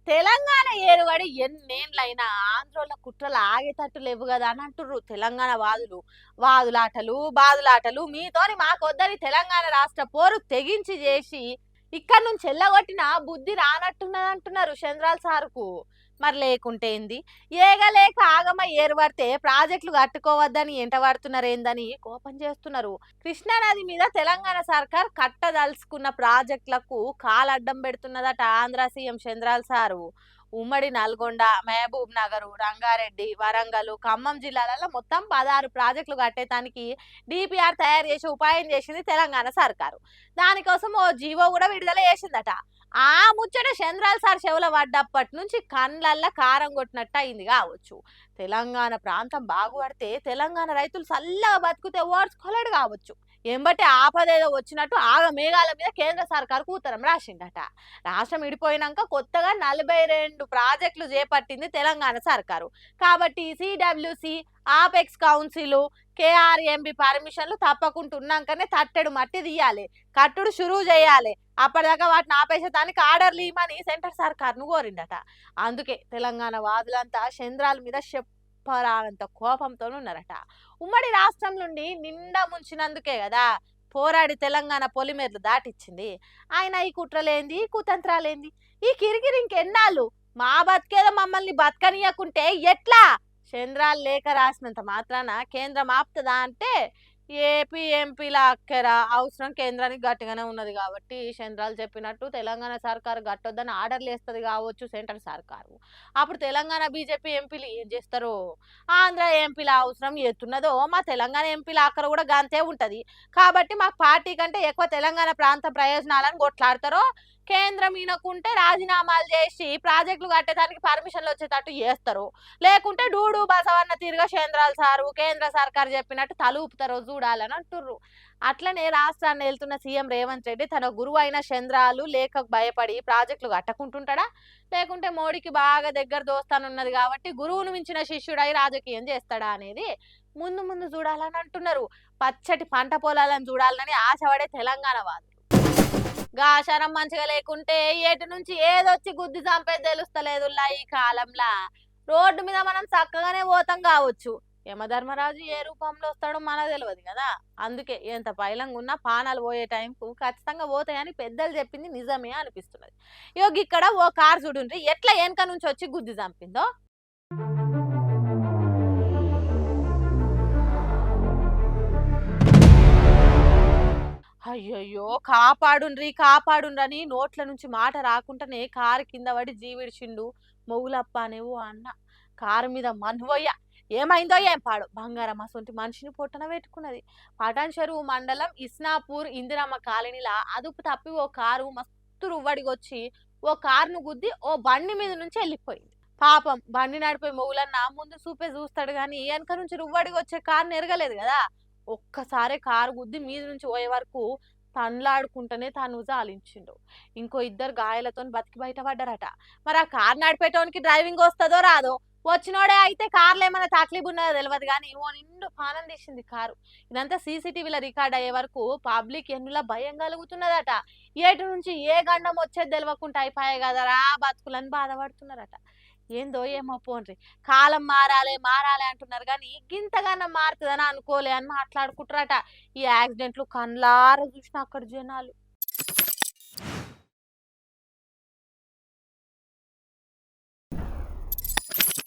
తెలంగాణ ఏరువాడి ఎన్నేండ్లైనా ఆంధ్రోళ్ళ కుట్రలు ఆగేటట్టు లేవు కదా అని అంటుర్రు తెలంగాణ వాదులాటలు బాదులాటలు మీతోని మాకొద్దని తెలంగాణ రాష్ట్ర పోరు తెగించి చేసి ఇక్కడ నుంచి ఎల్లగొట్టిన బుద్ధి రానట్టున్నది అంటున్నారు చంద్రాల సారుకు. మరి లేకుంటే ఏంది? ఏగలేక ఆగమ ఏర్పడితే ప్రాజెక్టులు కట్టుకోవద్దని ఎంటబడుతున్నారు ఏందని కోపం చేస్తున్నారు. కృష్ణానది మీద తెలంగాణ సర్కార్ కట్టదలుచుకున్న ప్రాజెక్టులకు కాలడ్డం పెడుతున్నదట ఆంధ్ర సీఎం చంద్రాల సారు. ఉమ్మడి నల్గొండ, మహబూబ్ నగర్, రంగారెడ్డి, వరంగల్, ఖమ్మం జిల్లాలలో మొత్తం 16 ప్రాజెక్టులు కట్టేటానికి డిపిఆర్ తయారు చేసి ఉపాయం చేసింది తెలంగాణ సర్కారు. దానికోసం ఓ జీవో కూడా విడుదల చేసిందట. ఆ ముచ్చట చంద్రాల సార్ చెవుల పడ్డప్పటి నుంచి కండ్లల్లా కారం కొట్టినట్టు అయింది కావచ్చు. తెలంగాణ ప్రాంతం బాగుపడితే తెలంగాణ రైతులు చల్లగా బతుకుతే ఓర్చుకోలేడు కావచ్చు. ఎంబటి ఆపదేదో వచ్చినట్టు ఆగ మేఘాల మీద కేంద్ర సర్కారుకు ఉత్తరం రాసిండట. రాష్ట్రం విడిపోయినాక కొత్తగా 42 ప్రాజెక్టులు చేపట్టింది తెలంగాణ సర్కారు. కాబట్టి సిడబ్ల్యూసి, ఆపెక్స్ కౌన్సిల్, కేఆర్ఎంబి పర్మిషన్లు తప్పకుండా ఉన్నాకనే తట్టెడు మట్టి తీయాలి, కట్టుడు షురువు చేయాలి. అప్పటిదాకా వాటిని ఆపేసేదానికి ఆర్డర్లు ఇవ్వమని సెంటర్ సర్కార్ను కోరిండట. అందుకే తెలంగాణ వాదులంతా చంద్రాల మీద చెప్పరానంత కోపంతో ఉన్నారట. ఉమ్మడి రాష్ట్రం నుండి నిండా ముంచినందుకే కదా పోరాడి తెలంగాణ పొలిమేర్లు దాటిచ్చింది. ఆయన ఈ కుట్రలేంది, కుతంత్రాలేంది, ఈ కిరికిరి ఇంకెన్నాళ్ళు? మా బతికేదో మమ్మల్ని బతకనీయకుంటే ఎట్లా? చంద్రాలు లేఖ రాసినంత మాత్రాన కేంద్రం ఆపుతుందా అంటే ఏపీ ఎంపీల అక్కర అవసరం కేంద్రానికి గట్టిగానే ఉన్నది. కాబట్టి చంద్రాలు చెప్పినట్టు తెలంగాణ సర్కారు గట్టొద్దని ఆర్డర్లు వేస్తుంది కావచ్చు సెంట్రల్ సర్కారు. అప్పుడు తెలంగాణ బీజేపీ ఎంపీలు ఏం చేస్తారు? ఆంధ్ర ఎంపీల అవసరం ఎత్తున్నదో మా తెలంగాణ ఎంపీల అక్కర కూడా గంతే ఉంటది. కాబట్టి మా పార్టీ కంటే ఎక్కువ తెలంగాణ ప్రాంత ప్రయోజనాలను కొట్లాడతారో, కేంద్రం ఈయనకుంటే రాజీనామాలు చేసి ప్రాజెక్టులు కట్టేదానికి పర్మిషన్లు వచ్చేటట్టు చేస్తారు. లేకుంటే డూడు బసవన్న తీరుగా చంద్రాల సారు కేంద్ర సర్కారు చెప్పినట్టు తలూపుతారో చూడాలని అంటుర్రు. అట్లనే రాష్ట్రాన్ని వెళ్తున్న సీఎం రేవంత్ రెడ్డి తన గురువు అయిన చంద్రాలు లేఖకు భయపడి ప్రాజెక్టులు కట్టకుంటుంటాడా? లేకుంటే మోడీకి బాగా దగ్గర దోస్తానున్నది కాబట్టి గురువును మించిన శిష్యుడై రాజకీయం చేస్తాడా అనేది ముందు ముందు చూడాలని అంటున్నారు. పచ్చటి పంట పొలాలను చూడాలని ఆశపడే తెలంగాణ వాదులు. గాశారం మంచిగా లేకుంటే ఏటి నుంచి ఏదొచ్చి గుద్ది చంపేది తెలుస్తలేదుల్లా ఈ కాలంలా. రోడ్డు మీద మనం చక్కగానే పోతాం కావచ్చు, యమధర్మరాజు ఏ రూపంలో వస్తాడో మనకు తెలియదు కదా. అందుకే ఎంత పైలంగా ఉన్నా పానాలు పోయే టైంకు ఖచ్చితంగా పోతాయని పెద్దలు చెప్పింది నిజమే అనిపిస్తున్నది. యోగి ఇక్కడ ఓ కార్ చూడుండ్రి ఎట్లా వెనక నుంచి వచ్చి గుద్ది చంపిందో. అయ్యయ్యో, కాపాడుండ్రని నోట్ల నుంచి మాట రాకుండానే కారు కింద పడి జీవిడిచిండు మొగులప్ప అనేవో అన్న. కారు మీద మన్వయ్య ఏమైందో ఏం పాడు బంగారం అసొంటి మనిషిని పొట్టన పెట్టుకున్నది. పటాన్ చెరువు మండలం ఇస్నాపూర్ ఇందిరమ్మ కాలనీలా అదుపు తప్పి ఓ కారు మస్తు రువ్వడిగొచ్చి ఓ కారును గుద్ది ఓ బండి మీద నుంచి వెళ్ళిపోయింది. పాపం బండి నడిపే మొగులన్న ముందు చూపే చూస్తాడు గాని వెనక నుంచి రువ్వడికి వచ్చే కారు ఎరగలేదు కదా. ఒక్కసారి కారు గుద్ది మీద నుంచి పోయే వరకు తన్లాడుకుంటూనే తాను జాలించిండు. ఇంకో ఇద్దరు గాయాలతో బతికి బయటపడ్డారట. మరి ఆ కారు నడిపేటోనికి డ్రైవింగ్ వస్తుందో రాదో? వచ్చినోడే అయితే కార్లు ఏమైనా తక్లీఫ్ ఉన్నదో తెలియదు కానీ ఓ నిండు పానం తీసింది కారు. ఇదంతా సీసీటీవీలో రికార్డ్ అయ్యే వరకు పబ్లిక్ ఎన్నులా భయం కలుగుతున్నదట. ఏటు నుంచి ఏ గండం వచ్చేది తెలియకుండా అయిపోయాయి కదరా బతుకులని బాధపడుతున్నారట. ఏందో ఏమో పోన్రి, కాలం మారాలే అంటున్నారు కానీ గింతగానం మారుతుందని అనుకోలే అని మాట్లాడుకుంటారట. ఈ యాక్సిడెంట్లు కళ్ళారా చూసిన అక్కడ జనాలు.